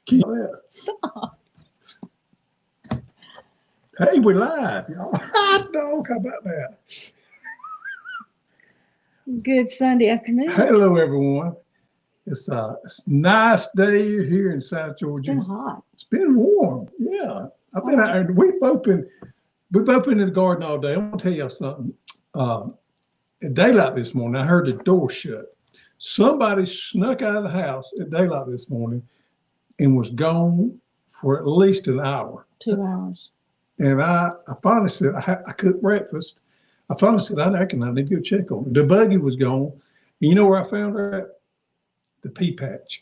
Keep that. Stop. Hey, we're live, y'all. Hot dog, how about that? Good Sunday afternoon. Hello, everyone. It's a nice day here in South Georgia. It's been hot. It's been warm. Yeah, I've been out there. We've both been in the garden all day. I'm gonna tell y'all something. At daylight this morning, I heard the door shut. Somebody snuck out of the house at daylight this morning and was gone for at least an hour. 2 hours. And I finally said, I cooked breakfast. I finally said, I reckon I need to go check on it. The buggy was gone. And you know where I found her at? The pea patch,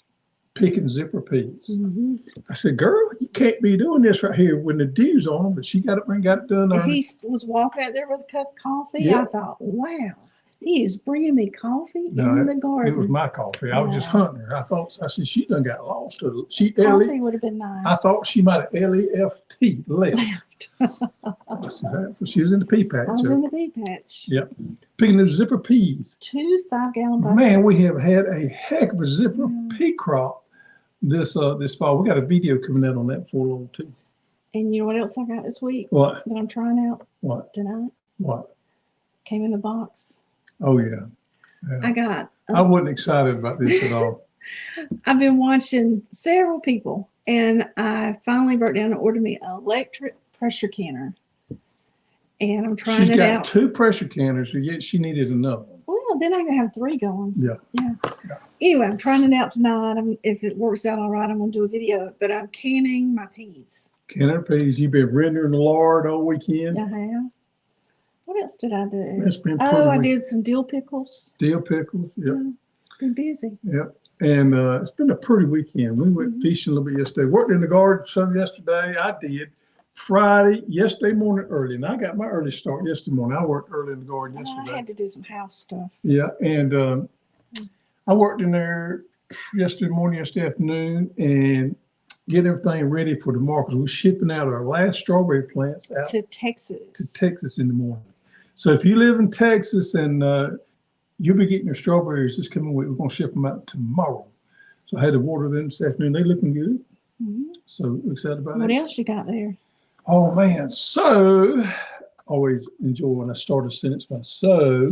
picking zipper peas. Mm-hmm. I said, girl, you can't be doing this right here when the dew's on them, but she got it done. And he was walking out there with a cup of coffee. Yeah. I thought, wow, he is bringing me coffee in the garden. It was my coffee. I was just hunting her. I said, she done got lost. Coffee would have been nice. I thought she might have left. I said, she was in the pea patch. I was in the pea patch. Yep. Picking those zipper peas. 2 5-gallon buckets. Man, we have had a heck of a zipper pea crop this fall. We got a video coming out on that before long too. And you know what else I got this week? What? That I'm trying out? What? Tonight? What? Came in the box. Oh, yeah. I wasn't excited about this at all. I've been watching several people, and I finally broke down and ordered me an electric pressure canner. And I'm trying She's it got out. 2 pressure canners, and yet she needed another one. Well, then I can have 3 going. Yeah. Anyway, I'm trying it out tonight. If it works out all right, I'm going to do a video. But I'm canning my peas. Canning peas. You've been rendering the lard all weekend. I have. What else did I do? It's been I did some dill pickles. Dill pickles. Yep. Been busy. Yep. And it's been a pretty weekend. We went fishing a little bit yesterday. Worked in the garden some yesterday. I did. Friday, yesterday morning early. And I got my early start yesterday morning. I worked early in the garden yesterday. I had to do some house stuff. Yeah. And I worked in there yesterday morning, yesterday afternoon, and get everything ready for tomorrow because we're shipping out our last strawberry plants out to Texas in the morning. So if you live in Texas and you'll be getting your strawberries this coming week, we're going to ship them out tomorrow. So I had to water them this afternoon. They're looking good. Mm-hmm. So excited about it. What else you got there? Oh, man. So always enjoy when I start a sentence by so.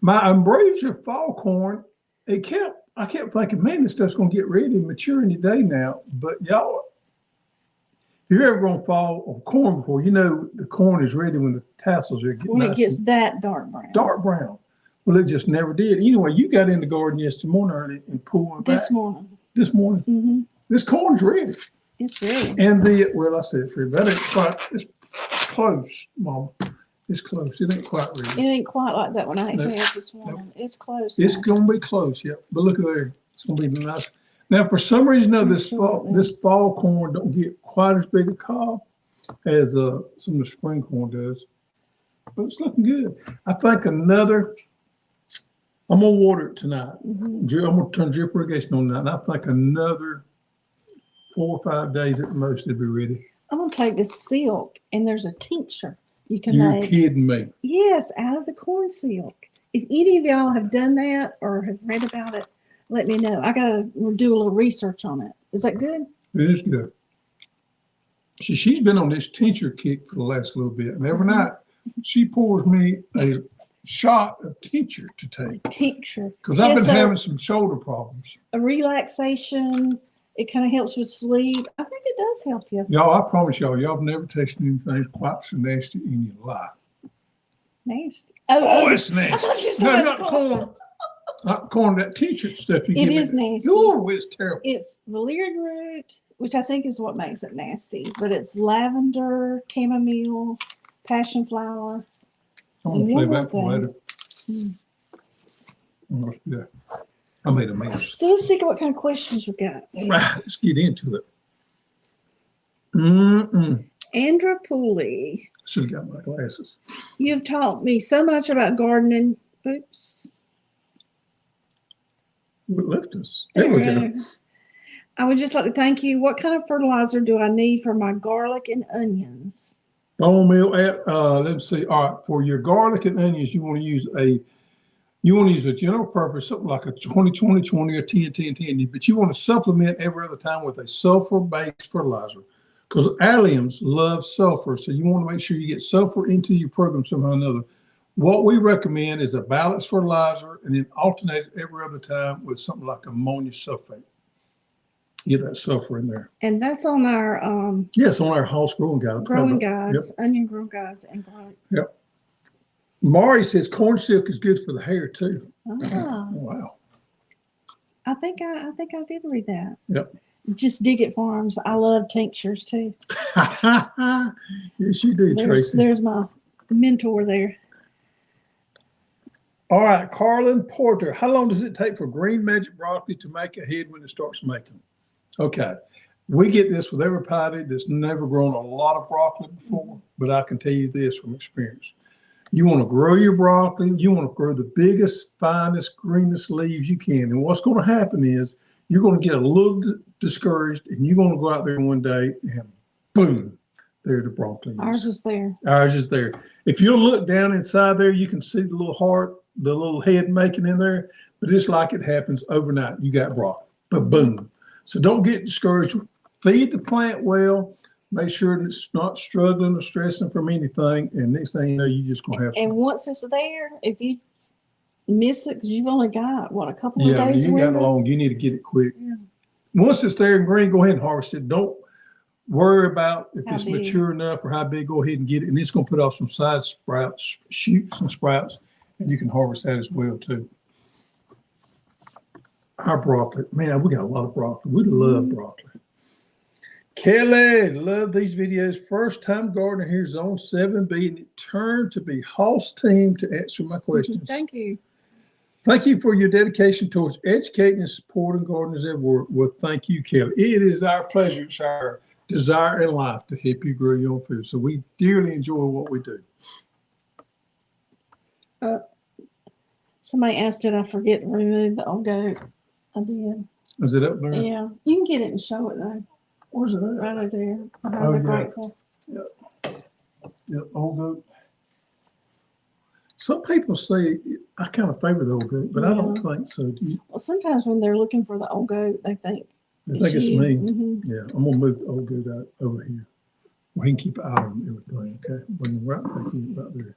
My Ambrosia fall corn, I kept thinking, man, this stuff's going to get ready and mature any day now. But y'all, if you've ever grown fall or corn before, you know the corn is ready when the tassels are getting when nice it gets that dark brown. Dark brown. Well, it just never did. Anyway, you got in the garden yesterday morning early and pulled it back. This morning. Mm-hmm. This corn's ready. It's ready. And I said it's ready. That ain't quite, it's close, Mama. It's close. It ain't quite ready. It ain't quite like that one I had this morning. Nope. It's close. It's going to be close, yeah. But look at there. It's going to be nice. Now, for some reason, this fall corn don't get quite as big a cob as some of the spring corn does. But it's looking good. I think I'm going to water it tonight. Mm-hmm. I'm going to turn drip irrigation on tonight. And I think another 4 or 5 days at the most it'll be ready. I'm going to take this silk, and there's a tincture you can make. You're kidding me. Yes, out of the corn silk. If any of y'all have done that or have read about it, let me know. I got to do a little research on it. Is that good? It is good. She's been on this tincture kick for the last little bit. And every night she pours me a shot of tincture to take. Tincture. Because I've been having some shoulder problems. A relaxation. It kind of helps with sleep. I think it does help you. Y'all, I promise y'all have never tasted anything quite so nasty in your life. Nasty. Oh, it's nasty. No, not corn. Not corn, that tincture stuff you give me. It is nasty. Oh, it's terrible. It's valerian root, which I think is what makes it nasty. But it's lavender, chamomile, passion flower. I'm going to save that for later. Yeah. I made a mess. So let's see what kind of questions we got. Right, let's get into it. Andra Pooley. Should have got my glasses. You have taught me so much about gardening. Oops. What left us? There we go. I would just like to thank you. What kind of fertilizer do I need for my garlic and onions? Bone meal. Let's see. All right, for your garlic and onions, you want to use a You want to use a general purpose, something like a 20-20-20 or 10-10-10, but you want to supplement every other time with a sulfur-based fertilizer because alliums love sulfur. So you want to make sure you get sulfur into your program somehow or another. What we recommend is a balanced fertilizer and then alternate it every other time with something like ammonia sulfate. Get that sulfur in there. And that's on our Yes, on our house growing guide. growing guides, onion growing guides, and garlic. Yep. Mari says corn silk is good for the hair too. Ah, Wow. I think I did read that. Yep. Just Dig It Farms. I love tinctures too. Yes, you do, Tracy. There's my mentor there. All right, Carlin Porter. How long does it take for green magic broccoli to make a head when it starts making? Okay. We get this with everybody that's never grown a lot of broccoli before, but I can tell you this from experience. You want to grow your broccoli. You want to grow the biggest, finest, greenest leaves you can. And what's going to happen is you're going to get a little discouraged, and you're going to go out there one day and boom, there the broccoli is. Ours is there. Ours is there. If you look down inside there, you can see the little heart, the little head making in there, but it's like it happens overnight. You got broccoli, but boom. So don't get discouraged. Feed the plant well. Make sure it's not struggling or stressing from anything. And next thing you know, you're just going to have some. And once it's there, if you miss it, because you've only got, what, a couple of Yeah, days you ain't got window? long. You need to get it quick. Yeah. Once it's there and green, go ahead and harvest it. Don't worry about if How it's big. mature enough or how big. Go ahead and get it. And it's going to put off some side sprouts, shoots and sprouts, and you can harvest that as well too. Our broccoli, man, we got a lot of broccoli. We love broccoli. Kelly, love these videos. First time gardener here, Zone 7B, and it turned to be Hoss team to answer my questions. Thank you. Thank you for your dedication towards educating and supporting gardeners everywhere. Well, thank you, Kelly. It is our pleasure. It's our desire in life to help you grow your own food. So we dearly enjoy what we do. Somebody asked, did I forget to remove the old goat? I did. Is it up there? Yeah. You can get it and show it though. Where's it at? Right over there. Behind Oh, the yeah. grateful. Yeah, old goat. Some people say I kind of favor the old goat, but I don't think so. Do you? Well, sometimes when they're looking for the old goat, they think I think it's you. me. Mhm. Yeah, I'm gonna move the old goat out over here. We can keep an eye on everything. Okay, bring right back in right there.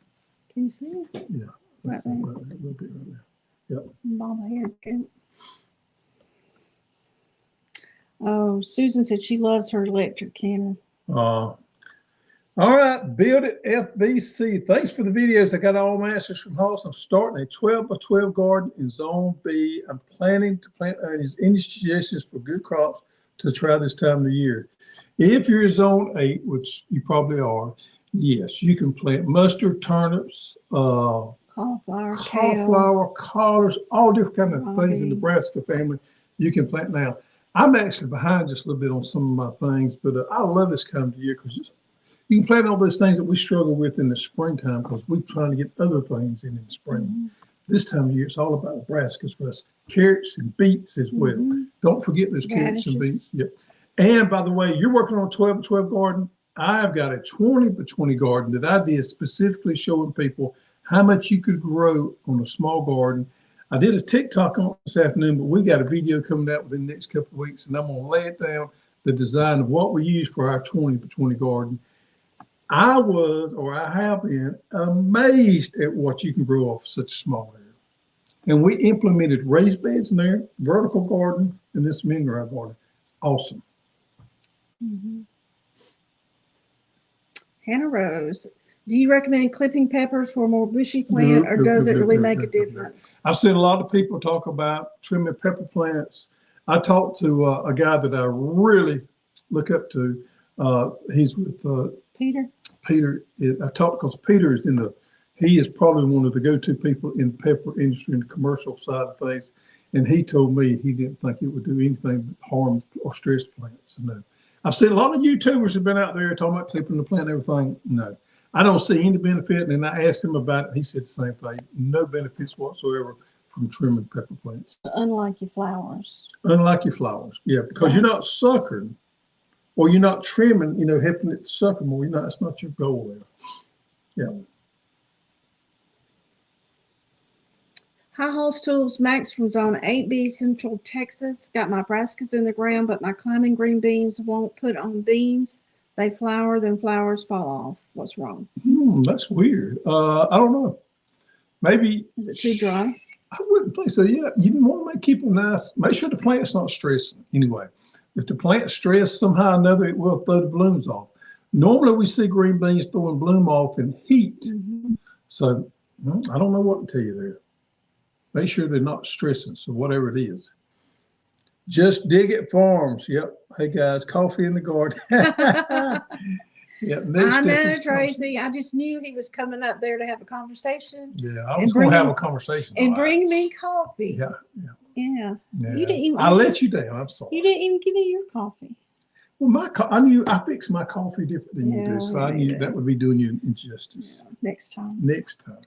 Can you see it? Yeah, Right that's it, there. right there, a little bit right there. Mama hair goat. Oh, Susan said she loves her electric canner. All right, Build It FBC. Thanks for the videos. I got all my answers from Hoss. I'm starting a 12 by 12 garden in Zone B. I'm planning to plant onions. Any suggestions for good crops to try this time of the year? If you're in Zone 8, which you probably are, yes, you can plant mustard, turnips, Cauliflower, kale. cauliflower, collards, all different kind of things in the Robbie. brassica family you can plant now. I'm actually behind just a little bit on some of my things, but I love this kind of year because you can plant all those things that we struggle with in the springtime because we're trying to get other things in the spring. Mhm. This time of year, it's all about the brassicas for us. Carrots and beets as well. Mhm. Don't forget those carrots and Radishes. beets. Yep. And by the way, you're working on a 12 by 12 garden. I've got a 20 by 20 garden that I did specifically showing people how much you could grow on a small garden. I did a TikTok on it this afternoon, but we got a video coming out within the next couple of weeks, and I'm going to lay it down, the design of what we use for our 20 by 20 garden. I have been amazed at what you can grow off such a small area. And we implemented raised beds in there, vertical garden, and this mini-ground garden. It's awesome. Mhm. Hannah Rose, do you recommend clipping peppers for a more bushy plant, or does it really make a difference? I've seen a lot of people talk about trimming pepper plants. I talked to a guy that I really look up to. He's with Peter? Peter. I talked because Peter is he is probably one of the go-to people in the pepper industry and the commercial side of things. And he told me he didn't think it would do anything but harm or stress plants. No. I've seen a lot of YouTubers have been out there talking about clipping the plant and everything. No, I don't see any benefit. And I asked him about it. He said the same thing. No benefits whatsoever from trimming pepper plants. Unlike your flowers. Unlike your flowers. Yeah, because you're not suckering or you're not trimming, helping it sucker more. That's not your goal there. Yeah. High Halls Tools Max from Zone 8B, Central Texas. Got my brassicas in the ground, but my climbing green beans won't put on beans. They flower, then flowers fall off. What's wrong? That's weird. I don't know. Maybe. Is it too dry? I wouldn't think so. Yeah, you want to keep them nice. Make sure the plant's not stressing anyway. If the plant's stressed somehow or another, it will throw the blooms off. Normally, we see green beans throwing bloom off in heat. Mm-hmm. So I don't know what to tell you there. Make sure they're not stressing. So whatever it is, Just Dig It Farms. Yep. Hey guys, coffee in the garden. Yep. I know, Tracy. I just knew he was coming up there to have a conversation. Yeah, I was going to have a conversation. And bring me coffee. Yeah. Yeah. Yeah. You didn't even. I let you down. I'm sorry. You didn't even give me your coffee. Well, I knew I fix my coffee different than you do, so I knew that would be doing you injustice. Yeah, next time.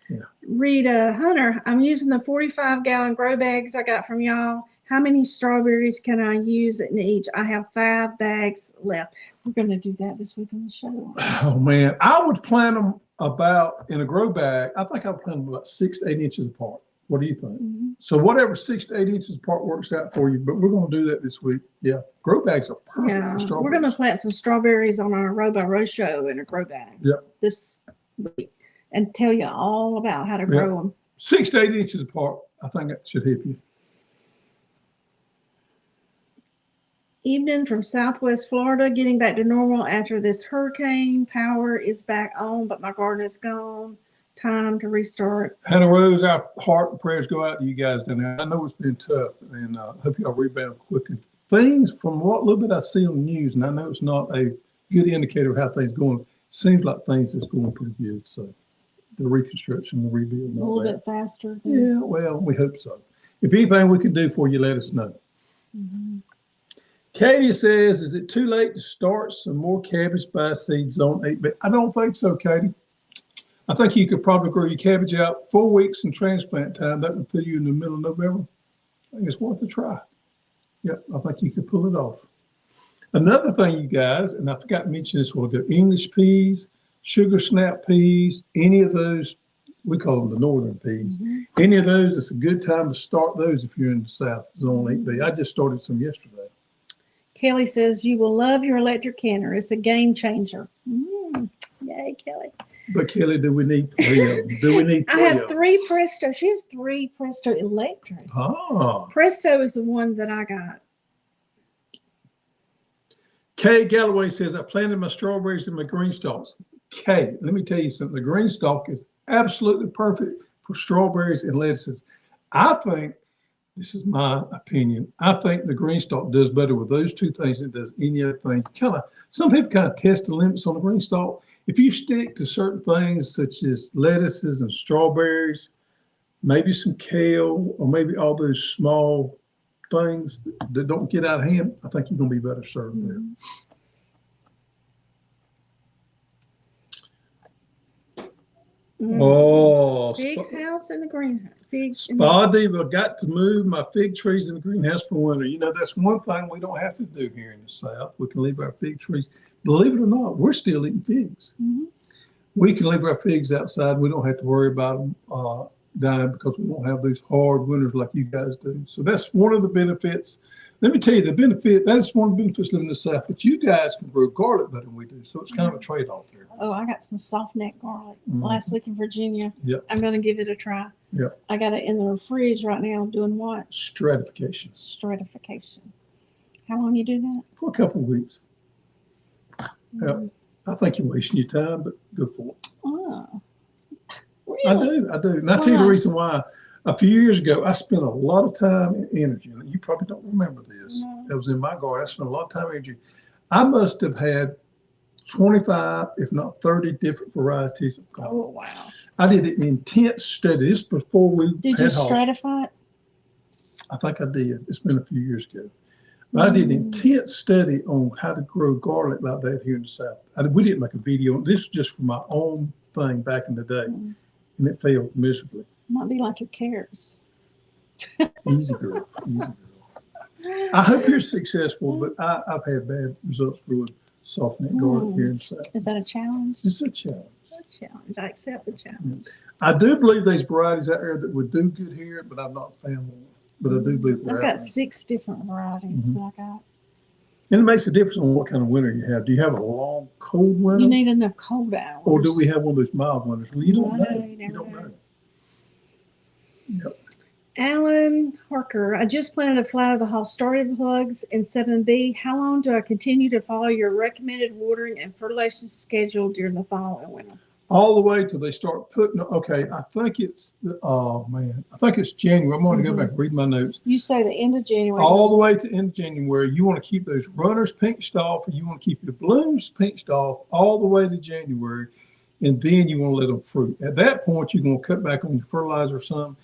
Yeah. Rita Hunter, I'm using the 45-gallon grow bags I got from y'all. How many strawberries can I use in each? I have 5 bags left. We're going to do that this week on the show. Oh man, I would plant them about in a grow bag. I think I would plant them about 6 to 8 inches apart. What do you think? Mm-hmm. So whatever 6 to 8 inches apart works out for you. But we're going to do that this week. Yeah, grow bags are perfect for strawberries. We're going to plant some strawberries on our row by row show in a grow bag. Yep. This week and tell you all about how to grow them. 6 to 8 inches apart. I think that should help you. Evening from Southwest Florida, getting back to normal after this hurricane. Power is back on, but my garden is gone. Time to restart. Hannah Rose, our heart and prayers go out to you guys down there. I know it's been tough, and hope y'all rebound quickly. Things from what little bit I see on the news, and I know it's not a good indicator of how things are going. Seems like things is going pretty good. So the reconstruction, the rebuild, and A all little that. bit faster. Yeah, well, we hope so. If anything we can do for you, let us know. Mm-hmm. Katie says, is it too late to start some more cabbage by seeds on 8B? I don't think so, Katie. I think you could probably grow your cabbage out 4 weeks in transplant time. That would put you in the middle of November. I think it's worth a try. Yep, I think you could pull it off. Another thing, you guys, and I forgot to mention this one ago, English peas, sugar snap peas, any of those, we call them the northern peas. Mm-hmm. Any of those, it's a good time to start those if you're in the South Zone 8B. I just started some yesterday. Kelly says, you will love your electric canner. It's a game changer. Yay, Kelly. But Kelly, do we need 3 of them? Do we need 3 I of have them? 3 Presto. She has 3 Presto electric. Ah. Presto is the one that I got. Kay Galloway says, I planted my strawberries in my green stalks. Kay, let me tell you something. The green stalk is absolutely perfect for strawberries and lettuces. I think, this is my opinion, I think the green stalk does better with those 2 things than it does any other thing. Some people kind of test the limits on the green stalk. If you stick to certain things such as lettuces and strawberries, maybe some kale, or maybe all those small things that don't get out of hand, I think you're going to be better served there. Mm-hmm. Oh, Fig's house in the greenhouse. Spa Diva got to move my fig trees in the greenhouse for winter. You know, that's one thing we don't have to do here in the South. We can leave our fig trees. Believe it or not, we're still eating figs. Mm-hmm. We can leave our figs outside. We don't have to worry about them dying because we won't have these hard winters like you guys do. So that's one of the benefits. Let me tell you, that's one of the benefits living in the South, but you guys can grow garlic better than we do. So it's kind of a trade-off there. Oh, I got some soft neck garlic last week in Virginia. Yep. I'm going to give it a try. Yep. I got it in the fridge right now doing what? Stratification. How long you do that? For a couple of weeks. Yep. I think you're wasting your time, but go for it. Oh, really? I do. And I'll tell you the reason why. A few years ago, I spent a lot of time and energy. And you probably don't remember this. No. It was in my garden. I spent a lot of time and energy. I must have had 25, if not 30 different varieties of garlic. Oh, wow. I did an intense study. This before we Did you stratify it? I think I did. It's been a few years ago. But I did an intense study on how to grow garlic like that here in the South. We didn't make a video. This was just for my own thing back in the day. And it failed miserably. Might be like your carrots. Easy girl. I hope you're successful, but I've had bad results growing soft neck garlic here in the South. Is that a challenge? It's a challenge. a challenge. I accept the challenge. I do believe there's varieties out there that would do good here, but I've not found one. But I do believe they're I've out got there. 6 different varieties that I got. And it makes a difference on what kind of winter you have. Do you have a long, cold winter? You need enough cold hours. Or do we have one of those mild winters? Well, you don't No, know. you You never don't know. know. Yep. Alan Harker, I just planted a flat of the hall starter plugs in 7B. How long do I continue to follow your recommended watering and fertilization schedule during the fall and winter? All the way till they start putting, okay, I think it's, I think it's January. I'm going to go back and read my notes. You say the end of January. All the way to end of January, you want to keep those runners pinched off, and you want to keep your blooms pinched off all the way to January, and then you want to let them fruit. At that point, you're going to cut back on your fertilizer some.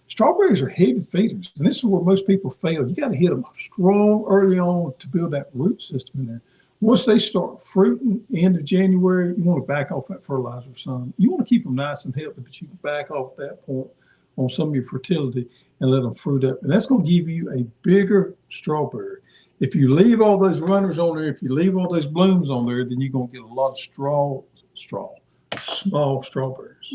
Strawberries are heavy feeders, and this is where most people fail. You got to hit them strong early on to build that root system in there. Once they start fruiting end of January, you want to back off that fertilizer some. You want to keep them nice and healthy, but you can back off at that point on some of your fertility and let them fruit up. And that's going to give you a bigger strawberry. If you leave all those runners on there, if you leave all those blooms on there, then you're going to get a lot of small strawberries.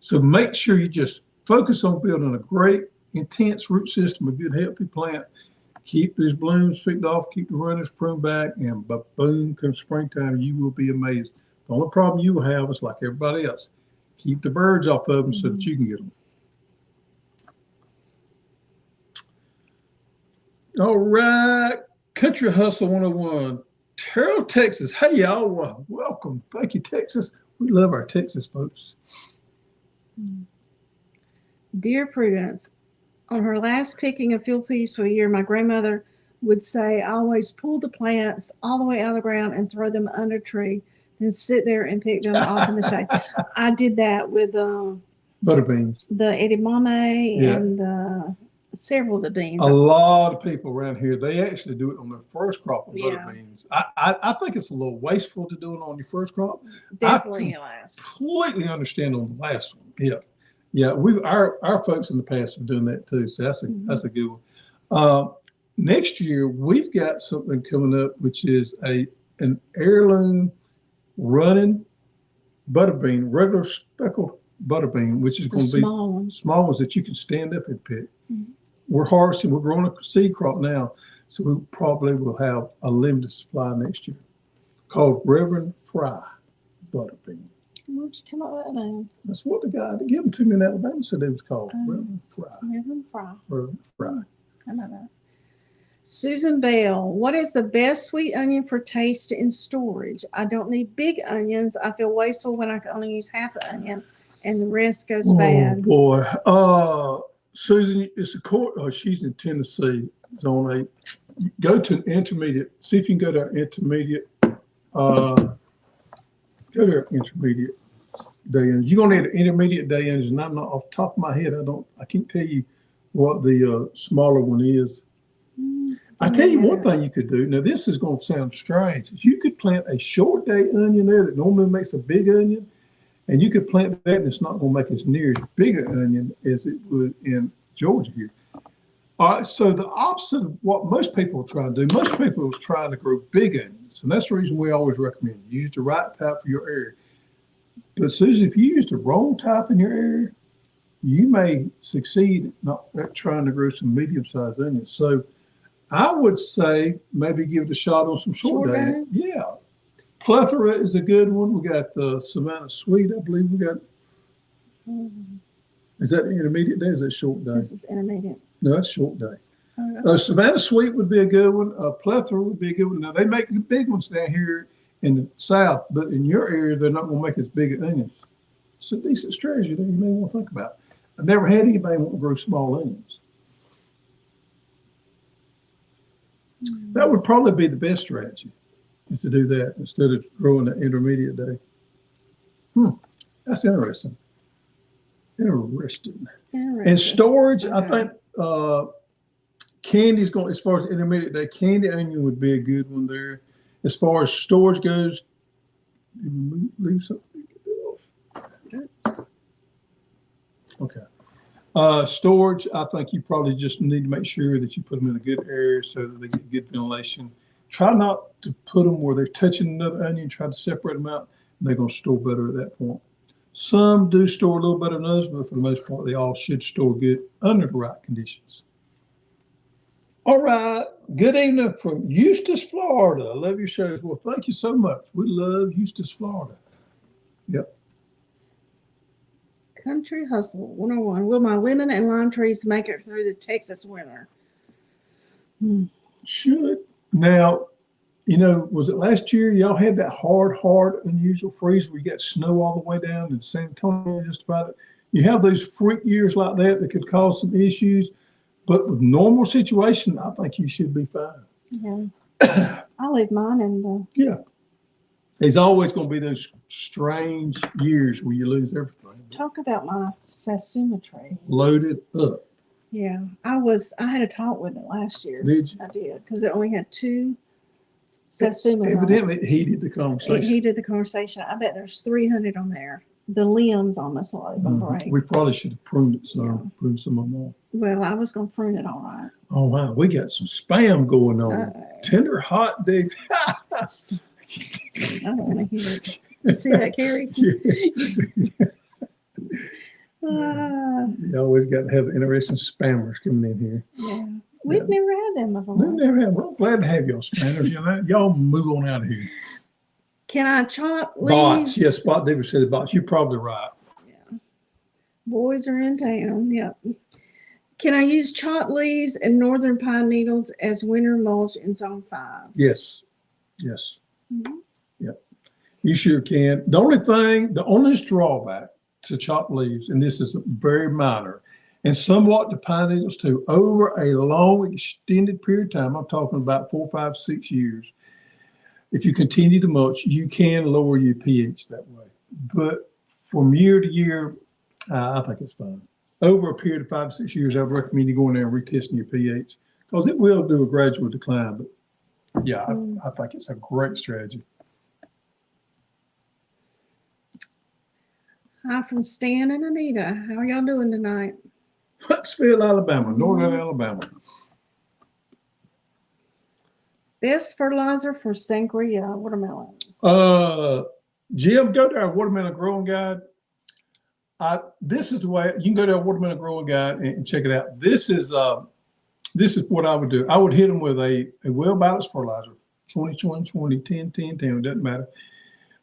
So make sure you just focus on building a great, intense root system, a good, healthy plant. Keep these blooms picked off, keep the runners pruned back, and boom, come springtime, you will be amazed. The only problem you will have is like everybody else. Keep the birds off of them so that you can get them. All right, Country Hustle 101, Terrell, Texas. Hey, y'all, welcome. Thank you, Texas. We love our Texas folks. Dear Prudence, on her last picking of field peas for the year, my grandmother would say, I always pull the plants all the way out of the ground and throw them under a tree, then sit there and pick them off in the shade. I did that with Butter beans. the edamame and several of the beans. A lot of people around here, they actually do it on their first crop of butter beans. I think it's a little wasteful to do it on your first crop. Definitely I completely understand on the last one. Yeah. Yeah, our folks in the past are doing that too, so that's a good one. Next year we've got something coming up, which is an heirloom running butter bean, regular speckled butter bean, which is going to be small ones that you can stand up and pick. We're harvesting, we're growing a seed crop now, so we probably will have a limited supply next year, called Reverend Fry butter bean. Where'd you come up with that name? That's what the guy that gave them to me in Alabama said it was called. Reverend Fry. Reverend Fry. Reverend Fry. I know that. Susan Bell, what is the best sweet onion for taste in storage? I don't need big onions. I feel wasteful when I can only use half an onion and the rest goes bad. Oh boy. Susan, it's she's in Tennessee, zone 8. Go to an intermediate. See if you can go to our intermediate. Go to our intermediate day ends. You're gonna need an intermediate day ends, and I'm not off the top of my head. I can't tell you what the smaller one is. I tell you one thing you could do. Now this is going to sound strange. You could plant a short day onion there that normally makes a big onion, and you could plant that, and it's not going to make as near as big an onion as it would in Georgia here. All right, so the opposite of what most people are trying to do. Most people are trying to grow big onions, and that's the reason we always recommend use the right type for your area. But Susan, if you use the wrong type in your area, you may succeed at trying to grow some medium-sized onions. So I would say maybe give it a shot on some short day. Yeah. Plethora is a good one. We got the Savannah Sweet, I believe we got. Is that intermediate day? Or is that short day? This is intermediate. No, that's short day. Savannah Sweet would be a good one. Plethora would be a good one. Now they make the big ones down here in the south, but in your area they're not going to make as big onions. It's a decent strategy that you may want to think about. I've never had anybody want to grow small onions. That would probably be the best strategy, is to do that instead of growing the intermediate day. That's interesting. Interesting. And storage, I think candy's going, as far as intermediate day, candy onion would be a good one there. As far as storage goes, leave something. Okay. Storage, I think you probably just need to make sure that you put them in a good area so that they get good ventilation. Try not to put them where they're touching another onion, try to separate them out, and they're going to store better at that point. Some do store a little better than others, but for the most part, they all should store good under the right conditions. All right. Good evening from Eustis, Florida. I love your shows. Well, thank you so much. We love Eustis, Florida. Yep. Country Hustle 101. Will my lemon and lime trees make it through the Texas winter? Should. Now, was it last year y'all had that hard, unusual freeze where you got snow all the way down in San Antonio, just about it? You have those freak years like that could cause some issues, but with normal situation, I think you should be fine. Yeah. I leave mine in the. Yeah. There's always going to be those strange years where you lose everything. Talk about my satsuma tree. Loaded up. Yeah. I had a talk with it last year. Did you? I did, because it only had 2 satsumas. Evidently, it heated the conversation. It heated the conversation. I bet there's 300 on there. The limbs almost all over break. We probably should have pruned it some, pruned some of them off. Well, I was going to prune it all right. Oh, wow. We got some spam going on. Tender hot digs. I don't want to hear it. You see that, Carrie? You always got to have interesting spammers coming in here. Yeah. We've never had them before. We've never had. Well, I'm glad to have y'all spammers. Y'all move on out of here. Can I chop leaves? Bots. Yes, Spot David said bots. You're probably right. Yeah. Boys are in town. Yep. Can I use chopped leaves and northern pine needles as winter mulch in zone 5? Yes. Yes. Mm-hmm. Yep. You sure can. The only drawback to chopped leaves, and this is very minor, and somewhat to pine needles too, over a long extended period of time, I'm talking about 4, 5, 6 years, if you continue to mulch, you can lower your pH that way. But from year to year, I think it's fine. Over a period of 5 to 6 years, I would recommend you going there and retesting your pH, because it will do a gradual decline. But yeah, I think it's a great strategy. Hi from Stan and Anita. How are y'all doing tonight? Huntsville, Alabama, northern Alabama. Best fertilizer for sangria watermelons. Jim, go to our watermelon growing guide. This is the way you can go to our watermelon growing guide and check it out. This is what I would do. I would hit them with a well-balanced fertilizer, 20, 20, 20, 10, 10, 10, it doesn't matter.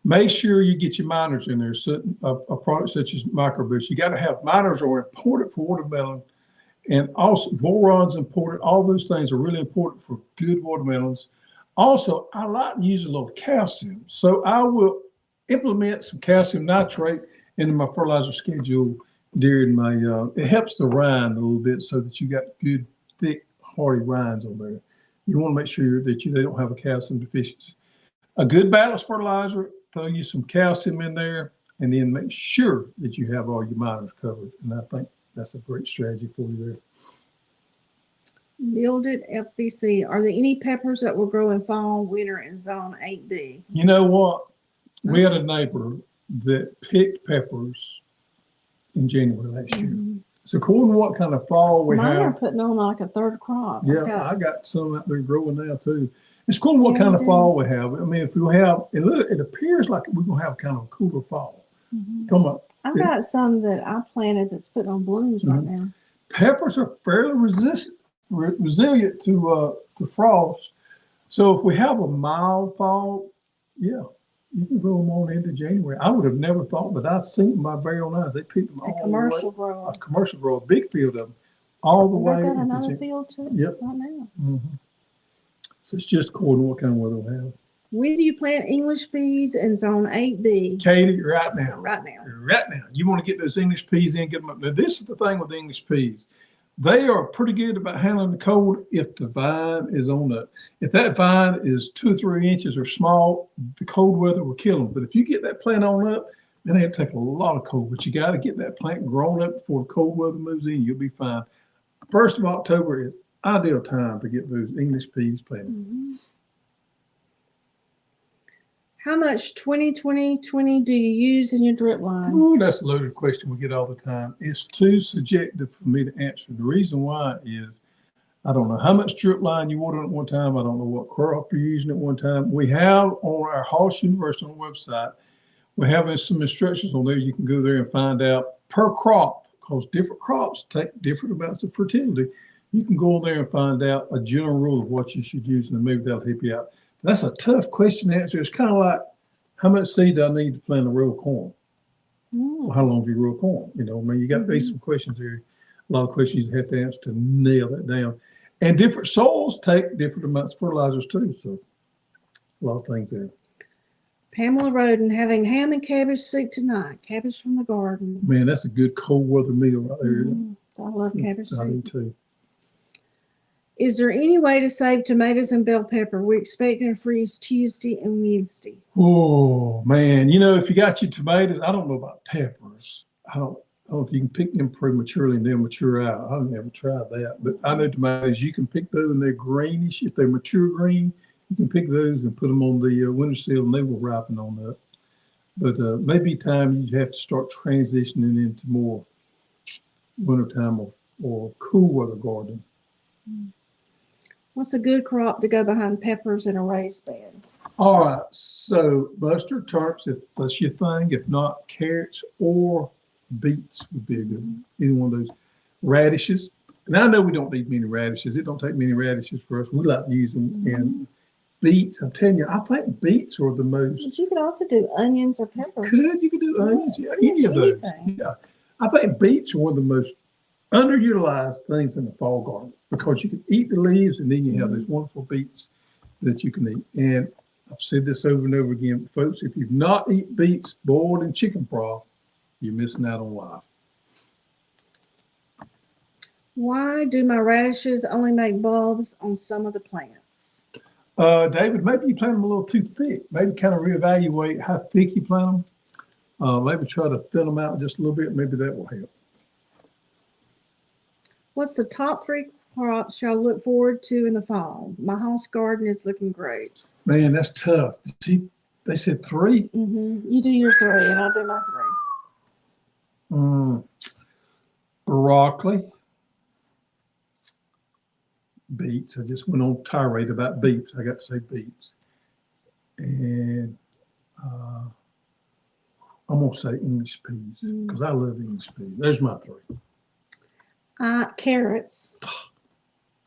Make sure you get your minors in there. So a product such as microboost, you got to have minors are important for watermelon, and also boron's important. All those things are really important for good watermelons. Also, I like to use a little calcium, so I will implement some calcium nitrate into my fertilizer schedule during my. It helps the rind a little bit so that you got good, thick, hardy rinds on there. You want to make sure that they don't have a calcium deficiency. A good balanced fertilizer. Throw you some calcium in there, and then make sure that you have all your minors covered. And I think that's a great strategy for you there. Mildred FBC. Are there any peppers that will grow in fall, winter in zone 8B? You know what? We had a neighbor that picked peppers in January last year. So according to what kind of fall we Mine have. are putting on like a third crop. Yeah, I got some out there growing now too. It's cool what kind of fall we have. I mean, if we have, it appears like we're going to have kind of a cooler fall. Come on. I've got some that I planted that's putting on blooms right now. Peppers are fairly resilient to frost. So if we have a mild fall, yeah, you can grow them on into January. I would have never thought, but I've seen them by very own eyes. They picked them all A commercial grower. A commercial grower, a big field of them, all the way. I've got another field too right now. So it's just according to what kind of weather we have. When do you plant English peas in zone 8B? Katie, right now. Right now. Right now. You want to get those English peas in, get them up. Now, this is the thing with English peas. They are pretty good about handling the cold if the vine is on the, if that vine is 2 or 3 inches or small, the cold weather will kill them. But if you get that plant on up, then they have to take a lot of cold. But you got to get that plant grown up before the cold weather moves in. You'll be fine. 1st of October is ideal time to get those English peas planted. How much 20-20-20 do you use in your drip line? Oh, that's a loaded question we get all the time. It's too subjective for me to answer. The reason why is I don't know how much drip line you water at one time. I don't know what crop you're using at one time. We have on our Hoss University website, We have some instructions on there. You can go there and find out per crop, because different crops take different amounts of fertility. You can go on there and find out a general rule of what you should use, and maybe that'll help you out. That's a tough question to answer. It's kind of like, how much seed do I need to plant a row of corn? Well, how long do you grow corn? You know, I mean, you got to be some questions here. A lot of questions you have to answer to nail that down. And different soils take different amounts of fertilizers too. So a lot of things there. Pamela Roden, having ham and cabbage soup tonight. Cabbage from the garden. Man, that's a good cold weather meal right there. I love cabbage I do soup. too. Is there any way to save tomatoes and bell pepper? We're expecting to freeze Tuesday and Wednesday. Oh man, you know, if you got your tomatoes, I don't know about peppers. I don't know if you can pick them prematurely and then mature out. I've never tried that, but I know tomatoes, you can pick those and they're greenish. If they're mature green, you can pick those and put them on the windowsill and they will ripen on up. But maybe time you have to start transitioning into more wintertime or cool weather gardening. What's a good crop to go behind peppers in a raised bed? All right, so mustard, turnips, if that's your thing. If not, carrots or beets would be a good one. Either one of those. Radishes. And I know we don't need many radishes. It don't take many radishes for us. We like using and beets. I'm telling you, I think beets are the most. But you could also do onions or peppers. You could do onions, yeah, any of those. Yeah, I think beets are one of the most underutilized things in the fall garden because you can eat the leaves and then you have these wonderful beets that you can eat. And I've said this over and over again, folks, if you've not eaten beets boiled in chicken broth, you're missing out on life. Why do my radishes only make bulbs on some of the plants? David, maybe you plant them a little too thick. Maybe kind of reevaluate how thick you plant them. Maybe try to thin them out just a little bit. Maybe that will help. What's the top 3 crops y'all look forward to in the fall? My house garden is looking great. Man, that's tough. See, they said 3? You do your 3 and I'll do my 3. Broccoli. Beets. I just went on tirade about beets. I got to say beets. And I'm going to say English peas because I love English peas. There's my 3. Carrots.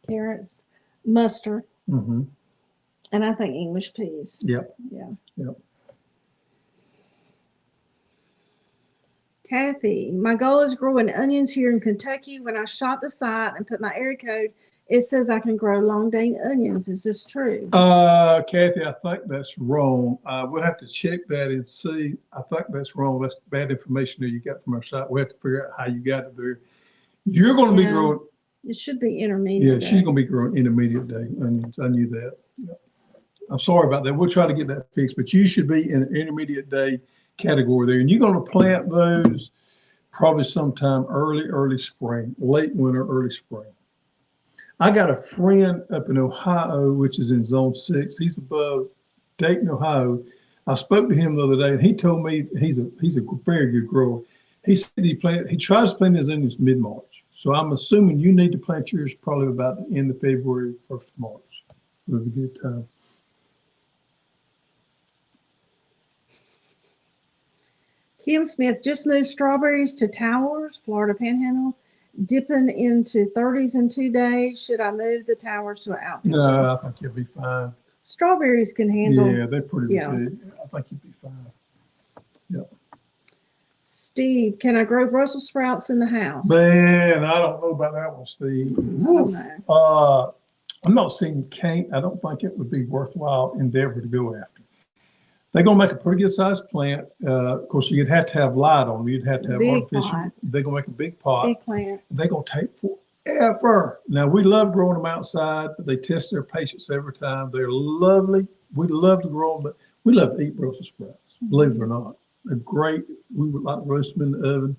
Carrots. Mustard. And I think English peas. Yep. Yeah. Yep. Kathy, my goal is growing onions here in Kentucky. When I shot the site and put my area code, it says I can grow long dang onions. Is this true? Kathy, I think that's wrong. We'll have to check that and see. I think that's wrong. That's bad information that you got from our site. We'll have to figure out how you got it there. You're going to be growing. It should be intermediate. Yeah, she's going to be growing intermediate day onions. I knew that. Yep. I'm sorry about that. We'll try to get that fixed, but you should be in an intermediate day category there. And you're going to plant those probably sometime early spring, late winter, early spring. I got a friend up in Ohio, which is in zone 6. He's above Dayton, Ohio. I spoke to him the other day and he told me he's a very good grower. He said he tries to plant his onions mid-March. So I'm assuming you need to plant yours probably about the end of February, 1st of March. It would be a good time. Kim Smith just moved strawberries to towers, Florida Panhandle, dipping into 30s in 2 days. Should I move the towers to an outdoor? No, I think you'll be fine. Strawberries can handle. Yeah, they're pretty good. I think you'll be fine. Yep. Steve, can I grow Brussels sprouts in the house? Man, I don't know about that one, Steve. I'm not saying you can't. I don't think it would be worthwhile endeavor to go after. They're going to make a pretty good sized plant. Of course, you'd have to have light on them. You'd have to have artificial. Pot. They're going to make a big pot. Big plant. They're going to take forever. Now, we love growing them outside, but they test their patience every time. They're lovely. We love to grow them, but we love to eat Brussels sprouts, believe it or not. They're great. We would like to roast them in the oven,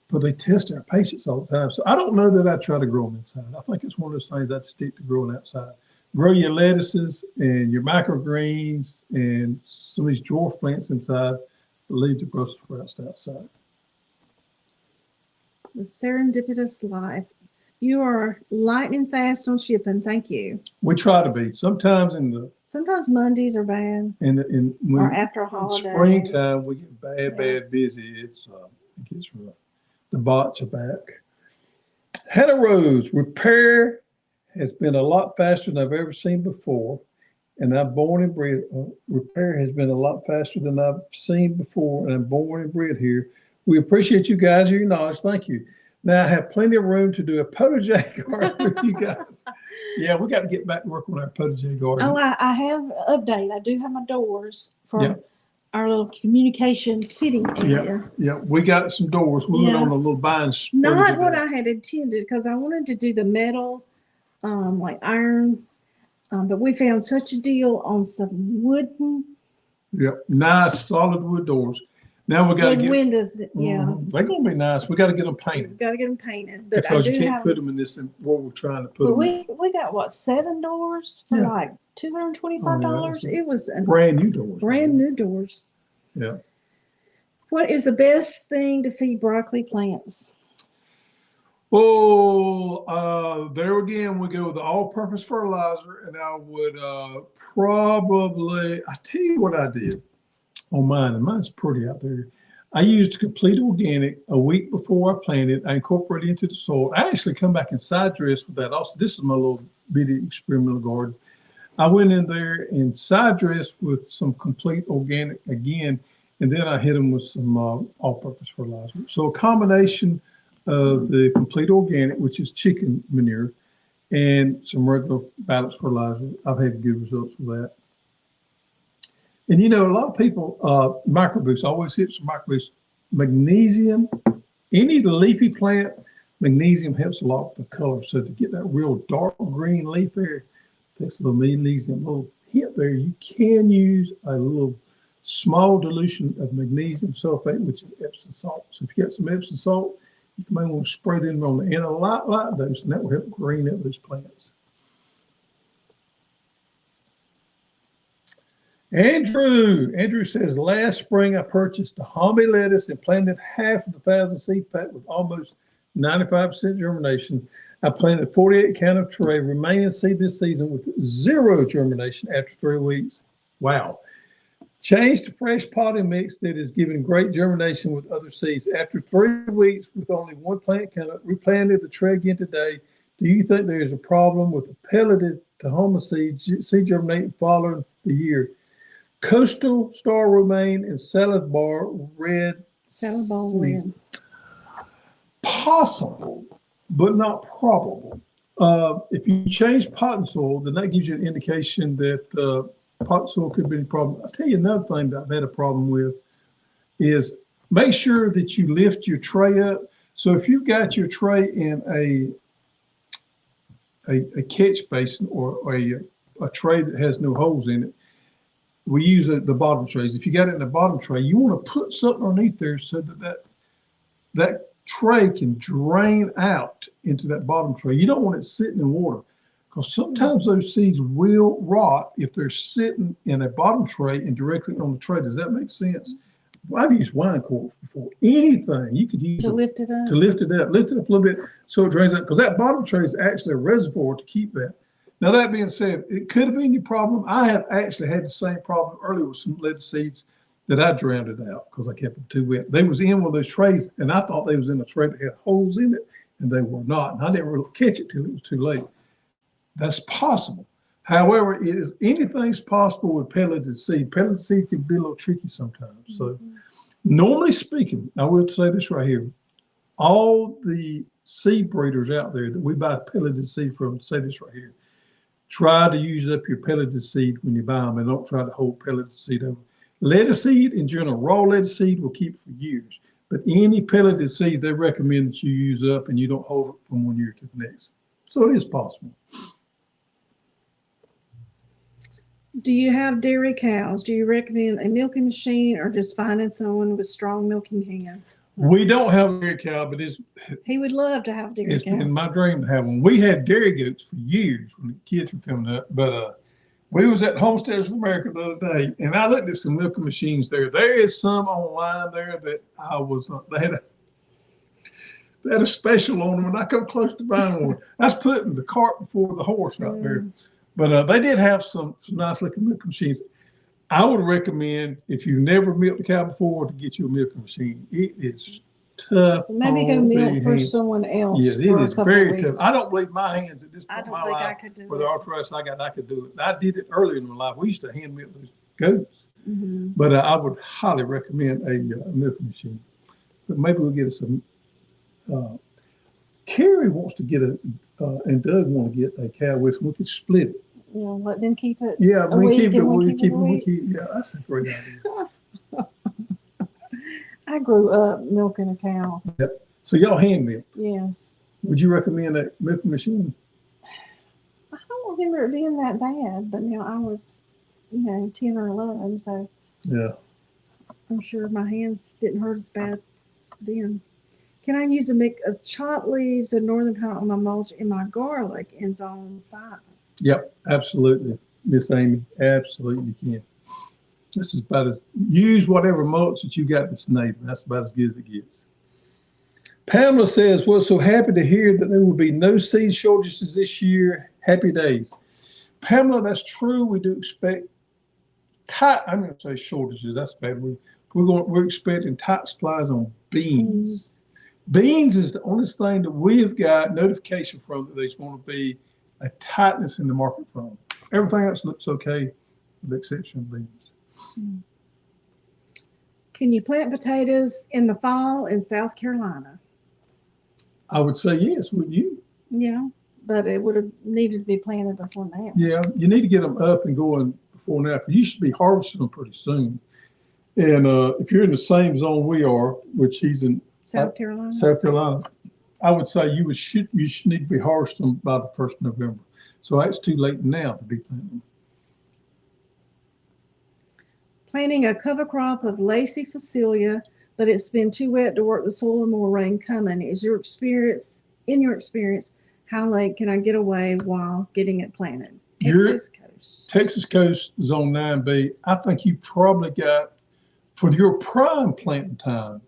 but they test our patience all the time. So I don't know that I'd try to grow them inside. I think it's one of those things I'd stick to growing outside. Grow your lettuces and your microgreens and some of these dwarf plants inside, but leave the Brussels sprouts outside. The serendipitous life. You are lightning fast on shipping. Thank you. We try to be. Sometimes Sometimes Mondays are bad or after a holiday. springtime, we get Yeah. bad busy. It gets rough. The bots are back. Hannah Rose, repair has been a lot faster than I've ever seen before. And I'm born and bred. Repair has been a lot faster than I've seen before, and I'm born and bred here. We appreciate you guys and your knowledge. Thank you. Now I have plenty of room to do a potager garden with you guys. Yeah, we got to get back to work on our potager garden. Oh, I have an update. I do have my doors for Yeah. our little communication sitting area. Yeah, we got some doors. We went Yeah. on a little buying spree Not what today. I had intended because I wanted to do the metal, like iron, but we found such a deal on some wooden Yep, nice solid wood doors. Now we got to with get. windows. Yeah, They're gonna be nice. We got to get them painted got to get them painted. But because I you do can't have. put them in this where we're trying to put But them. we got what 7 doors for Yeah. like $225. Oh, yeah. It was a Brand new doors. brand new doors. Yeah. What is the best thing to feed broccoli plants? There again, we go with the all-purpose fertilizer, and I would probably. I tell you what I did on mine, and mine's pretty out there. I used complete organic a week before I planted. I incorporated it into the soil. I actually come back and side dress with that. Also, this is my little bitty experimental garden. I went in there and side dressed with some complete organic again, and then I hit them with some all-purpose fertilizer. So a combination of the complete organic, which is chicken manure, and some regular balanced fertilizer. I've had good results with that. And a lot of people, microboost, always hit some microboost. Magnesium, any leafy plant, magnesium helps a lot with the color. So to get that real dark green leaf there, takes a little magnesium, a little hint there. You can use a little small dilution of magnesium sulfate, which is Epsom salt. So if you got some Epsom salt, you may want to spray them on the end a light dose, and that will help green up those plants. Andrew says, last spring I purchased a hominy lettuce and planted half of the 1,000 seed pack with almost 95% germination. I planted 48 count of tray, remaining seed this season with 0 germination after 3 weeks. Wow. Changed to fresh potting mix that is giving great germination with other seeds. After 3 weeks with only 1 plant count, replanted the tray again today. Do you think there is a problem with the pelleted Tahoma seed germinating following the year? Coastal Star Romaine and Salad Bar Red. Salad bowl red. Possible, but not probable. If you change potting soil, then that gives you an indication that potting soil could be a problem. I'll tell you another thing that I've had a problem with is make sure that you lift your tray up. So if you've got your tray in a catch basin or a tray that has no holes in it, we use the bottom trays. If you got it in the bottom tray, you want to put something underneath there so that tray can drain out into that bottom tray. You don't want it sitting in water because sometimes those seeds will rot if they're sitting in a bottom tray and directly on the tray. Does that make sense? Well, I've used wine corks before. Anything you could use To lift it up. lift it up a little bit so it drains out, because that bottom tray is actually a reservoir to keep that. Now, that being said, it could have been your problem. I have actually had the same problem earlier with some lettuce seeds that I drowned it out because I kept them too wet. They was in one of those trays, and I thought they was in a tray that had holes in it, and they were not. And I didn't really catch it till it was too late. That's possible. However, anything's possible with pelleted seed. Pelleted seed can be a little tricky sometimes. So normally speaking, I will say this right here. All the seed breeders out there that we buy pelleted seed from, say this right here. Try to use up your pelleted seed when you buy them, and don't try to hold pelleted seed over. Lettuce seed in general, raw lettuce seed will keep for years. But any pelleted seed, they recommend that you use up and you don't hold it from 1 year to the next. So it is possible. Do you have dairy cows? Do you recommend a milking machine or just finding someone with strong milking hands? We don't have a dairy cow, but He would love to have a dairy it's cow. been my dream to have one. We had dairy goats for years when the kids were coming up, but we was at Homesteads of America the other day, and I looked at some milking machines there. There is some online there that I was, they had They had a special on them, and I come close to buying one. That's putting the cart before the horse right there. But they did have some nice looking milking machines. I would recommend, if you've never milked a cow before, to get you a milking machine. It is tough. Maybe go milk for someone else. Yeah, it is very tough. I don't believe my hands at this I point in don't my think I life, could do with the it. arthritis I got, I could do it. I did it earlier in my life. We used to hand milk those goats. Mm-hmm. But I would highly recommend a milking machine. But maybe we'll get us some. Carrie wants to get and Doug want to get a cow with. We could split it. You know, let them keep it. Yeah, a we week keep it. and We keep it. a We week. keep. Yeah, that's a great idea. I grew up milking a cow. Yep. So y'all hand milk. Yes. Would you recommend a milking machine? I don't remember it being that bad, but now I was, 10 or 11, so Yeah. I'm sure my hands didn't hurt as bad then. Can I use a mix of chopped leaves and northern pine on my mulch and my garlic in zone 5? Yep, absolutely, Miss Amy. Absolutely, you can. This is about as, use whatever mulch that you got that's native. That's about as good as it gets. Pamela says, we're so happy to hear that there will be no seed shortages this year. Happy days. Pamela, that's true. We do expect tight, I'm going to say shortages. That's bad. We're expecting tight supplies on beans. Beans is the only thing that we have got notification from that there's going to be a tightness in the market from. Everything else looks okay, with the exception of beans. Can you plant potatoes in the fall in South Carolina? I would say yes, wouldn't you? Yeah, but it would have needed to be planted before now. Yeah, you need to get them up and going before now, because you should be harvesting them pretty soon. And if you're in the same zone we are, which he's in South Carolina. South Carolina, I would say you should need to be harvesting them by the 1st of November. So it's too late now to be planting. Planting a cover crop of lacy Facilia, but it's been too wet to work the soil and more rain coming. In your experience, how late can I get away while getting it planted? Texas Coast Zone 9B, I think you probably got, for your prime planting time,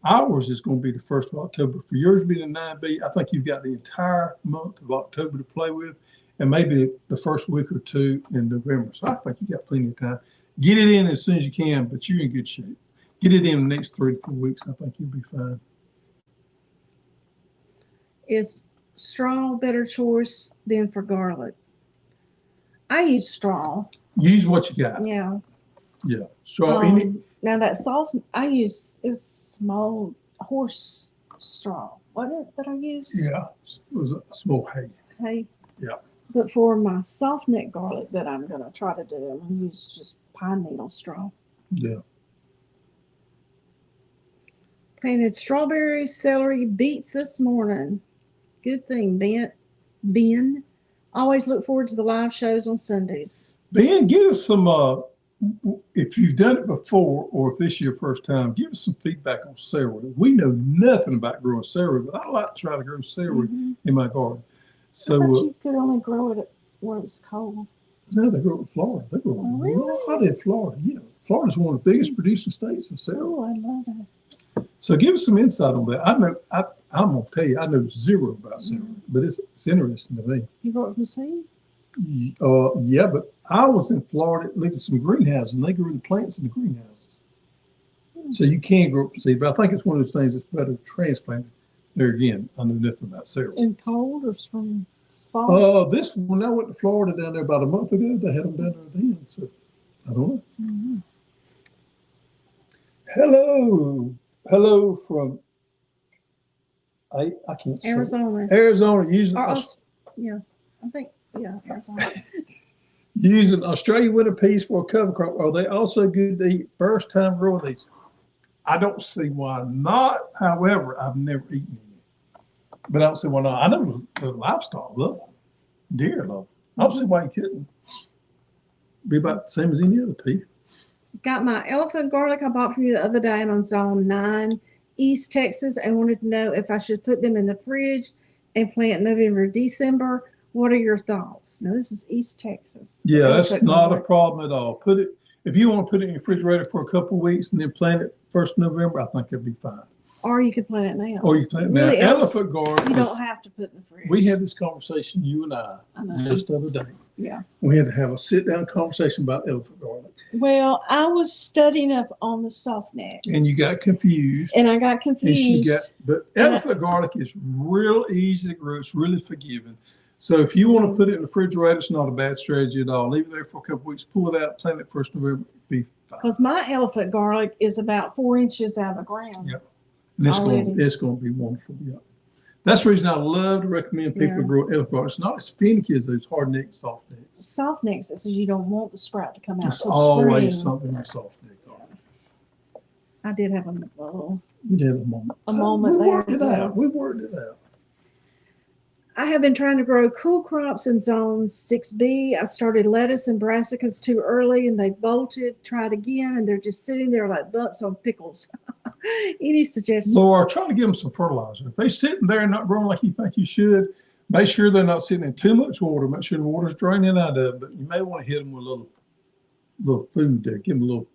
ours is going to be the 1st of October. For yours being the 9B, I think you've got the entire month of October to play with, and maybe the first week or two in November. So I think you got plenty of time. Get it in as soon as you can, but you're in good shape. Get it in the next 3 to 4 weeks. I think you'll be fine. Is straw better choice than for garlic? I use straw. Use what you got. Yeah. Yeah. Straw. Now that soft, it was small horse straw. What did I use? Yeah. It was a small hay. Hay. Yeah. But for my soft neck garlic that I'm going to try to do, I'm going to use just pine needle straw. Yeah. Planted strawberries, celery, beets this morning. Good thing, Ben. Always look forward to the live shows on Sundays. Ben, give us some, if you've done it before or if this is your first time, give us some feedback on celery. We know nothing about growing celery, but I like to try to grow celery in my garden. So I thought you could only grow it where it's cold. No, they grow it in Florida. They grow it a lot in Florida. Yeah. Florida's one of the biggest producing states of celery. Oh, I love that. So give us some insight on that. I'm going to tell you, I know zero about celery, but it's interesting to me. You grow it from seed? Yeah, but I was in Florida, looked at some greenhouses, and they grew the plants in the greenhouses. So you can grow it from seed, but I think it's one of those things that's better transplanted. There again, I know nothing about celery. In cold or spring? Fall? This when I went to Florida down there about a month ago, they had them down there then. So I don't know. Hello from I can't say Arizona. Arizona using Arizona. using Australia winter peas for a cover crop. Are they also good to eat first time growing these? I don't see why not. However, I've never eaten any. But I don't see why not. I know the livestock love them. Deer love them. I don't see why you couldn't. Be about the same as any other pea. Got my elephant garlic I bought from you the other day. I'm on zone 9, East Texas. I wanted to know if I should put them in the fridge and plant November, December. What are your thoughts? Now, this is East Texas. Yeah, that's not a problem at all. If you want to put it in your refrigerator for a couple of weeks and then plant it 1st of November, I think it'll be fine. Or you could plant it now. Or you plant now. Really, Elephant garlic. You don't have to put in the fridge. We had this conversation, you and I know. just the other day. Yeah. We had to have a sit-down conversation about elephant garlic. Well, I was studying up on the soft neck. And you got confused. And I got confused. But elephant garlic is real easy to grow. It's really forgiving. So if you want to put it in the refrigerator, it's not a bad strategy at all. Leave it there for a couple of weeks, pull it out, plant it 1st November, be fine. Because my elephant garlic is about 4 inches out of the ground. Yep. And it's going to be wonderful. Yeah. That's the reason I love to recommend people grow elephant garlic. It's not as finicky as those hard neck, soft necks. Soft necks, says you don't want the sprout to come out. It's always something with soft neck. I did have a little. You did have a moment. We worked it out. We worked it out. I have been trying to grow cool crops in zone 6B. I started lettuce and brassicas too early and they bolted, tried again, and they're just sitting there like butts on pickles. Any suggestions? Laura, try to give them some fertilizer. If they're sitting there and not growing like you think you should, make sure they're not sitting in too much water. Make sure the water's draining out of it. But you may want to hit them with a little food there. Give them a little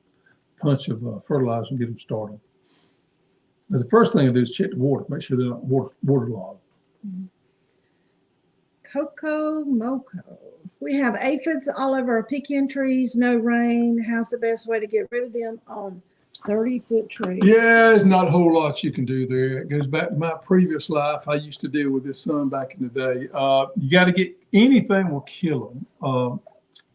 punch of fertilizer and get them started. But the first thing to do is check the water. Make sure they're not waterlogged. Mm-hmm. Cocoa Moco. We have aphids all over our pecan trees, no rain. How's the best way to get rid of them on 30-foot trees? Yeah, there's not a whole lot you can do there. It goes back to my previous life. I used to deal with this sun back in the day. You got to get anything will kill them.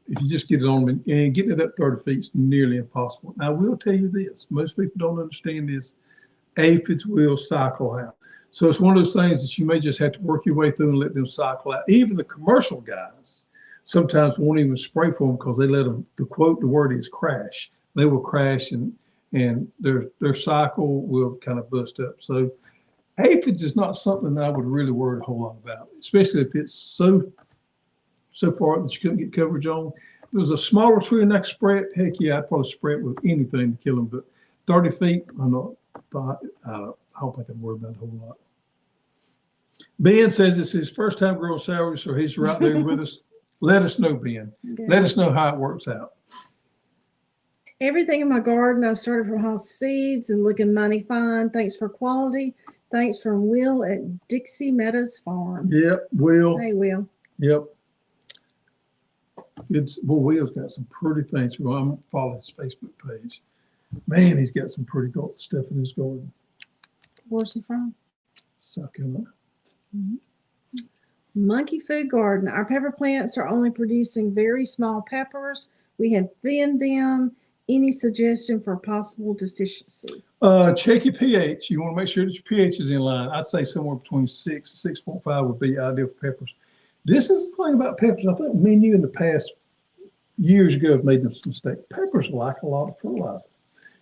If you just get it on them, and getting it up 30 feet is nearly impossible. Now, I will tell you this. Most people don't understand this. Aphids will cycle out. So it's one of those things that you may just have to work your way through and let them cycle out. Even the commercial guys sometimes won't even spray for them because they let them, the word is crash. They will crash and their cycle will kind of bust up. So aphids is not something that I would really worry a whole lot about, especially if it's so far that you couldn't get coverage on. If it was a smaller tree and I could spray it, heck yeah, I'd probably spray it with anything to kill them. But 30 feet, I'm not, I don't think I'd worry about it a whole lot. Ben says it's his first time growing celery, so he's right there with us. Let us know, Ben. Okay. Let us know how it works out. Everything in my garden, I started from house seeds and looking mighty fine. Thanks for quality. Thanks from Will at Dixie Meadows Farm. Yep, Will. Hey, Will. Yep. Will's got some pretty things. Well, I'm following his Facebook page. Man, he's got some pretty cool stuff in his garden. Where's he from? South Carolina. Mm-hmm. Monkey Food Garden. Our pepper plants are only producing very small peppers. We have thinned them. Any suggestion for possible deficiency? Check your pH. You want to make sure that your pH is in line. I'd say somewhere between 6 and 6.5 would be ideal for peppers. This is the thing about peppers. I think me and you in the past years ago have made this mistake. Peppers like a lot of fertilizer.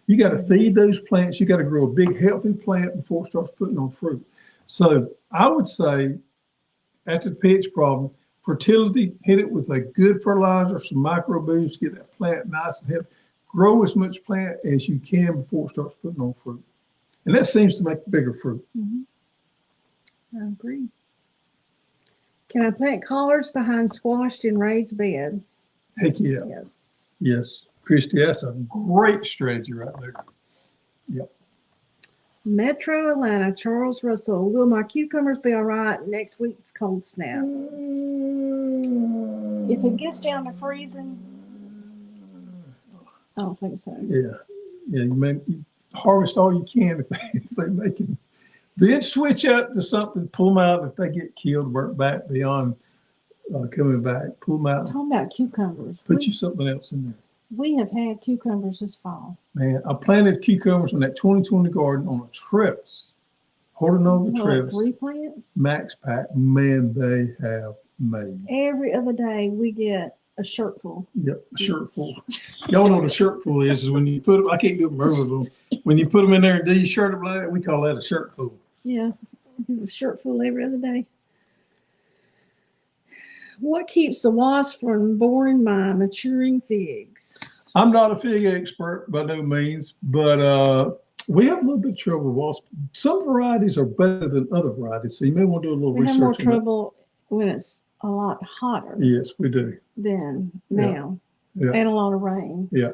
You got to feed those plants. You got to grow a big, healthy plant before it starts putting on fruit. So I would say, after the pH problem, fertility, hit it with a good fertilizer, some micro boost, get that plant nice and healthy. Grow as much plant as you can before it starts putting on fruit. And that seems to make bigger fruit. Mm-hmm. I agree. Can I plant collards behind squashed in raised beds? Heck yeah. Yes. Yes. Christy, that's a great strategy right there. Yep. Metro Atlanta, Charles Russell. Will my cucumbers be all right next week's cold snap? If it gets down to freezing, I don't think so. Yeah. You harvest all you can if they make it. Then switch up to something, pull them out if they get killed, burnt back beyond coming back. Pull them out. Talking about cucumbers. Put you something else in there. We have had cucumbers this fall. Man, I planted cucumbers in that 2020 garden on a trellis. Holding on the trellis. 3 plants? Max pack. Man, they have made. Every other day we get a shirtful. Yep, a shirtful. Y'all know what a shirtful is when you put them, I can't do them early. When you put them in there and do your shirt up like that, we call that a shirtful. Yeah, a shirtful every other day. What keeps the wasp from boring my maturing figs? I'm not a fig expert by no means, but we have a little bit of trouble with wasps. Some varieties are better than other varieties, so you may want to do a little research. We have more trouble when it's a lot hotter. Yes, we do. Than now. Yeah. And a lot of rain. Yeah.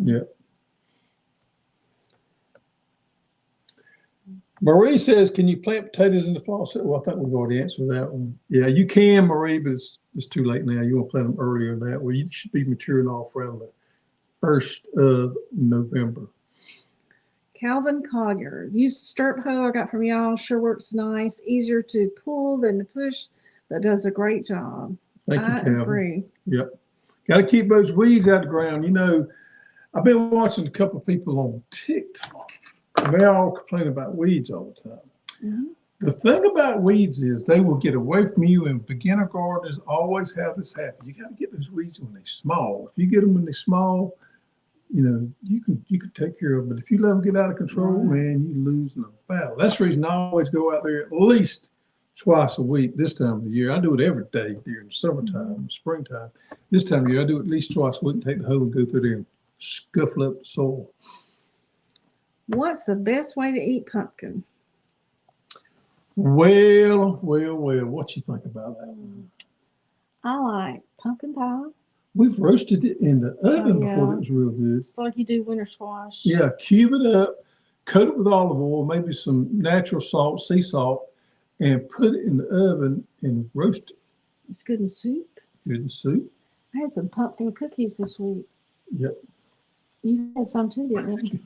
Yeah. Marie says, can you plant potatoes in the fall? So, well, I think we've already answered that one. Yeah, you can, Marie, but it's too late now. You want to plant them earlier than that. Well, you should be maturing off around the 1st of November. Calvin Collier, use the stirrup hoe I got from y'all. Sure works nice. Easier to pull than to push, but does a great job. Thank you, I Calvin. agree. Yep. Got to keep those weeds out of the ground. You know, I've been watching a couple of people on TikTok. They all complain about weeds all the time. Mm-hmm. The thing about weeds is they will get away from you, and beginner gardeners always have this happen. You got to get those weeds when they're small. If you get them when they're small, you know, you can take care of them. But if you let them get out of control, man, you lose in a battle. That's the reason I always go out there at least twice a week this time of the year. I do it every day during the summertime, springtime. This time of year, I do it at least twice a week and take the hoe and go through there and scuffle up the soil. What's the best way to eat pumpkin? Well, what you think about that one? I like pumpkin pie. We've roasted it in the oven yeah. before. It was real good. It's like you do winter squash. Yeah, cube it up, coat it with olive oil, maybe some natural salt, sea salt, and put it in the oven and roast it. It's good in soup. Good in soup. I had some pumpkin cookies this week. Yep. You had some too, didn't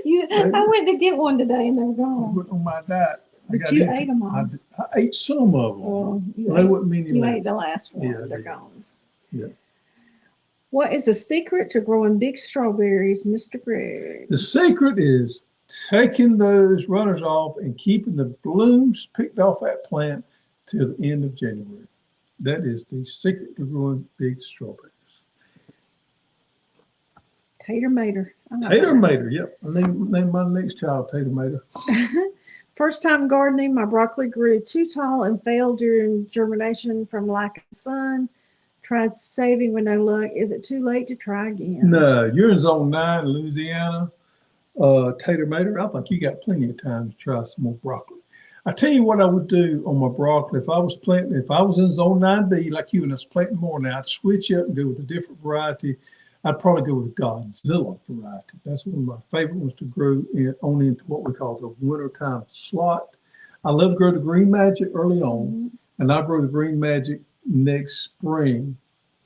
you? I went to get one today and they were gone. I put on my diet. But you ate them all. I ate some of them. Well, They wasn't many you left. ate the last one. Yeah, They're gone. Yeah. What is the secret to growing big strawberries, Mr. Greg? The secret is taking those runners off and keeping the blooms picked off that plant till the end of January. That is the secret to growing big strawberries. Tater Mater. Tater Mater, yep. I name my next child Tater Mater. First time gardening, my broccoli grew too tall and failed during germination from lack of sun. Tried saving with no luck. Is it too late to try again? No, you're in zone 9 in Louisiana. Tater Mater, I think you got plenty of time to try some more broccoli. I tell you what I would do on my broccoli if I was in zone 9B like you and I was planting more now, I'd switch up and go with a different variety. I'd probably go with Godzilla variety. That's one of my favorite ones to grow on into what we call the wintertime slot. I love to grow the Green Magic early on, and I grow the Green Magic next spring.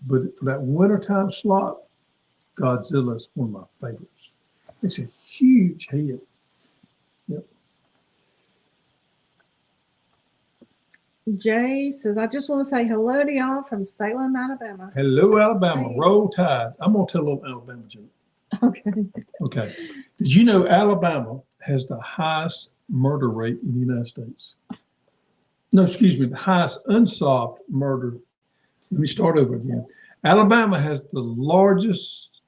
But for that wintertime slot, Godzilla is one of my favorites. It's a huge head. Yep. Jay says, I just want to say hello to y'all from Salem, Alabama. Hello, Alabama. Hey. Roll Tide. I'm going to tell a little Alabama joke. Okay. Okay. Did you know Alabama has the highest murder rate in the United States? No, excuse me, the highest unsolved murder. Let me start over again. Alabama has the largest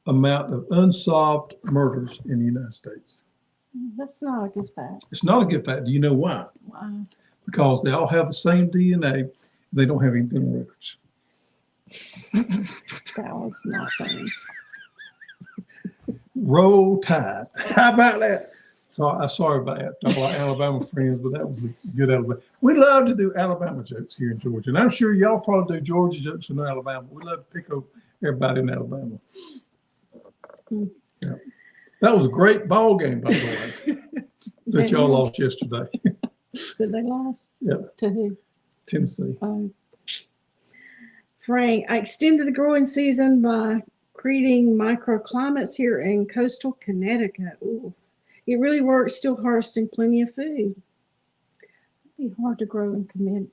amount of unsolved murders in the United States. That's not a good fact. It's not a good fact. Do you know why? Wow. Because they all have the same DNA. They don't have any dental records. That was not funny. Roll Tide. How about that? So I'm sorry about that. Talk about Alabama friends, but that was a good Alabama. We love to do Alabama jokes here in Georgia, and I'm sure y'all probably do Georgia jokes in Alabama. We love to pick up everybody in Alabama. Yeah. That was a great ball game, by the way, that y'all lost yesterday. Did they lose? Yeah. To who? Tennessee. Frank, I extended the growing season by creating microclimates here in coastal Connecticut. Ooh. It really works, still harvesting plenty of food. It'd be hard to grow in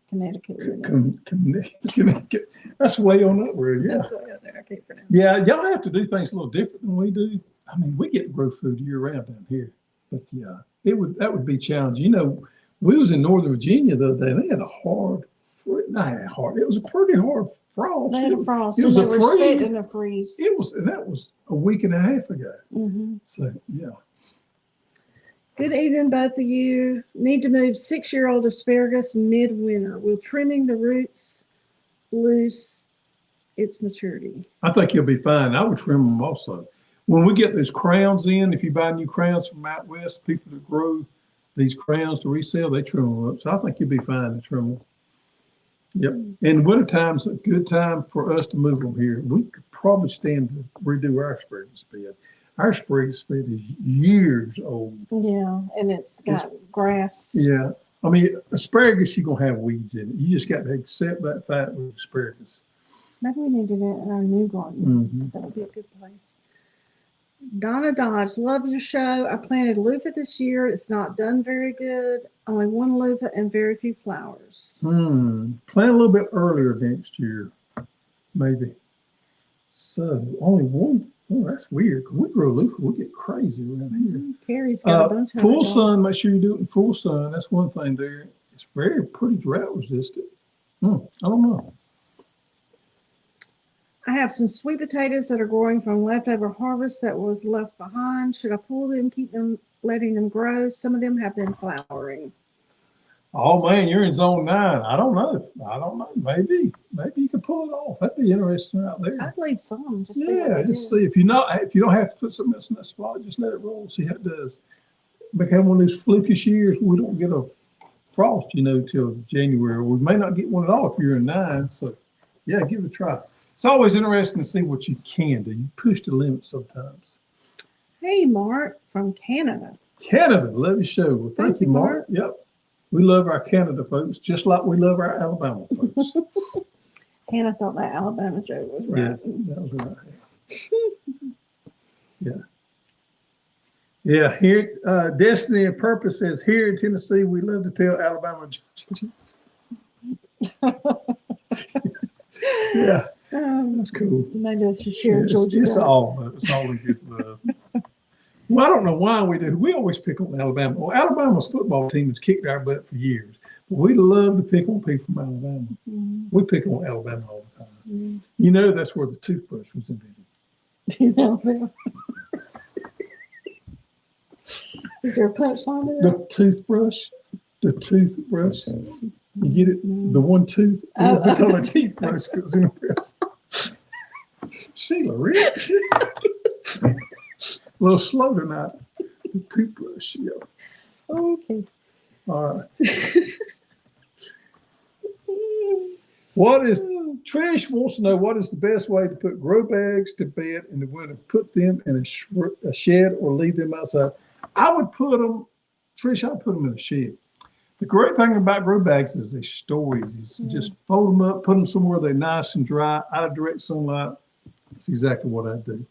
Connecticut. Connecticut. That's way on up there, yeah. That's way up there. I can't pronounce it. Yeah, y'all have to do things a little different than we do. I mean, we get to grow food year round down here, but yeah, that would be challenging. You know, we was in Northern Virginia the other day, and they had a hard, it was a pretty hard frost. They had a frost. It was a freeze. freeze. A freeze. And that was a week and a half ago. Mm-hmm. So yeah. Good evening, both of you. Need to move 6-year-old asparagus midwinter. Will trimming the roots lose its maturity? I think you'll be fine. I would trim them also. When we get those crowns in, if you buy new crowns from out west, people that grow these crowns to resell, they trim them up. So I think you'll be fine to trim them. Yep. And wintertime's a good time for us to move them here. We could probably stand to redo our asparagus bed. Our asparagus bed is years old. Yeah, and it's got grass. Yeah. I mean, asparagus, you're going to have weeds in it. You just got to accept that fact with asparagus. Maybe we need to do that in our new garden. That would be a good place. Donna Dodge, love your show. I planted loofah this year. It's not done very good. Only one loofah and very few flowers. Plant a little bit earlier next year, maybe. So only one. Oh, that's weird. We grow loofah, we get crazy around here. Carrie's got a bunch of full sun. Make sure you do it in full sun. That's one thing there. It's very pretty drought resistant. I don't know. I have some sweet potatoes that are growing from leftover harvest that was left behind. Should I pull them, keep them, letting them grow? Some of them have been flowering. Oh man, you're in zone 9. I don't know. Maybe you can pull it off. That'd be interesting out there. I'd leave some. Just see if you don't have to put something else in that spot, just let it roll. See how it does. Become one of those flukish years. We don't get a frost, till January. We may not get one at all if you're in 9. So yeah, give it a try. It's always interesting to see what you can do. You push the limit sometimes. Hey, Mark from Canada. Canada, love your show. Well, thank you, Mark. Yep. We love our Canada folks, just like we love our Alabama folks. Hannah thought that Alabama joke was right. Yeah, that was right. Yeah. Here, Destiny and Purpose says, here in Tennessee, we love to tell Alabama jokes. Yeah. That's cool. Maybe I should share Georgia. It's all we good love. Well, I don't know why we do. We always pick on Alabama. Well, Alabama's football team has kicked our butt for years. But we love to pick on people from Alabama. We pick on Alabama all the time. That's where the toothbrush was invented. Is there a punchline to that? The toothbrush. You get it? The one tooth. We call it toothbrush. Sheila, really? A little slow tonight. The toothbrush, yeah. Okay. All right. Trish wants to know what is the best way to put grow bags to bed in the winter? Put them in a shed or leave them outside? I would put them in a shed. The great thing about grow bags is they store easy. Just fold them up, put them somewhere they're nice and dry, out of direct sunlight. That's exactly what I do.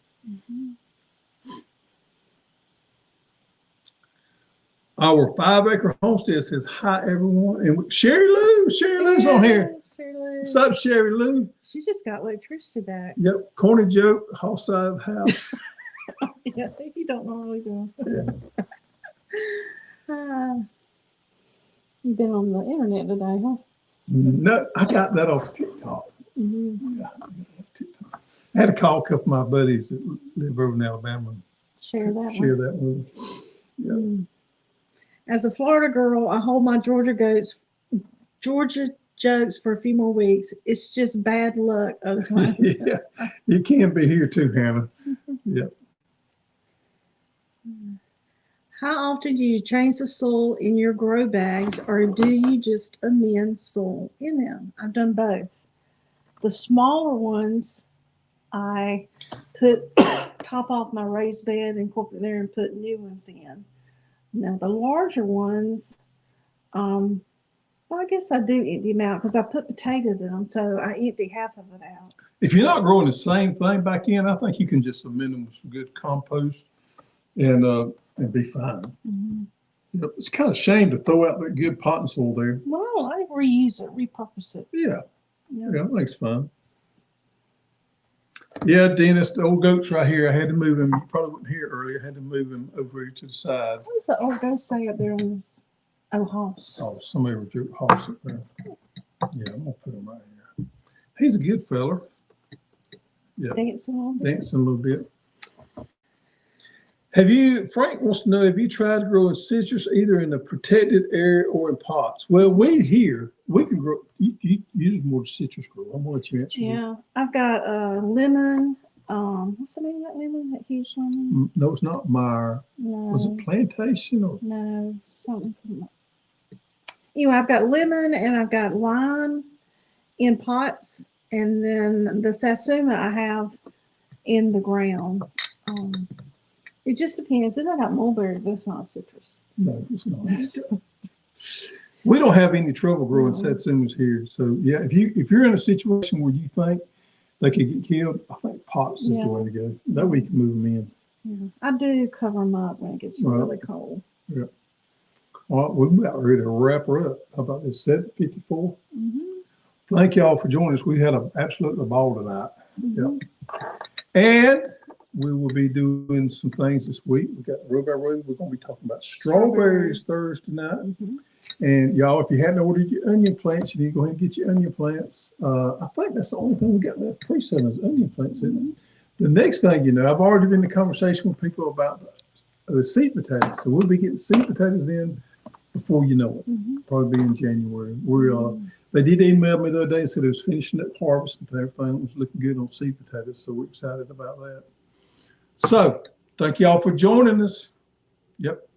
Our 5-acre homestead says, hi, everyone. And Sherry Lou's on here. Sherry Lou. What's up, Sherry Lou? She just got electricity back. Yep. Corny joke, house side of the house. Yeah, you don't normally do. Yeah. You've been on the internet today, huh? No, I got that off TikTok. Yeah, TikTok. I had to call a couple of my buddies that live over in Alabama and share that with them. Yeah. As a Florida girl, I hold my Georgia jokes for a few more weeks. It's just bad luck otherwise. Yeah, you can be here too, Hannah. Yeah. How often do you change the soil in your grow bags, or do you just amend soil in them? I've done both. The smaller ones, I put top off my raised bed, incorporate there, and put new ones in. Now the larger ones, well, I guess I do empty them out because I put potatoes in them, so I empty half of it out. If you're not growing the same thing back in, I think you can just amend them with some good compost and be fine. Yep. It's kind of a shame to throw out that good potting soil there. Well, I reuse it, repurpose it. Yeah, I think it's fun. Yeah, Dennis, the old goat's right here. I had to move him. You probably wouldn't hear earlier. I had to move him over here to the side. What does the old goat say up there on his house? Oh, somebody would do house up there. Yeah, I'm going to put him right here. He's a good fella. Yeah. Dancing a little bit. Frank wants to know, have you tried growing citrus either in a protected area or in pots? Well, we can grow, you use more citrus grow. I'm going to let you answer this. I've got a lemon. What's the name of that lemon, that huge lemon? No, it's not Meyer. No. Was it Plantation? Or? No, something. Anyway, I've got lemon and I've got lime in pots. And then the satsuma I have in the ground. It just depends. Then I got mulberry, but that's not citrus. No, it's not. We don't have any trouble growing satsumas here. So yeah, if you're in a situation where you think they could get killed, I think pots is the way to go. That way you can move them in. Yeah. I do cover them up when it gets really cold. Yeah. Well, we're about ready to wrap her up. How about this? 7:54. Thank y'all for joining us. We had an absolute ball tonight. And we will be doing some things this week. We got row by row. We're going to be talking about strawberries Thursday night. And y'all, if you hadn't ordered your onion plants, you need to go ahead and get your onion plants. I think that's the only thing we got left pre-selling is onion plants, isn't it? The next thing you know, I've already been in conversation with people about the seed potatoes. So we'll be getting seed potatoes in before you know it. Probably be in January. They did email me the other day and said it was finishing up harvest and everything was looking good on seed potatoes. So we're excited about that. So thank y'all for joining us. Yep.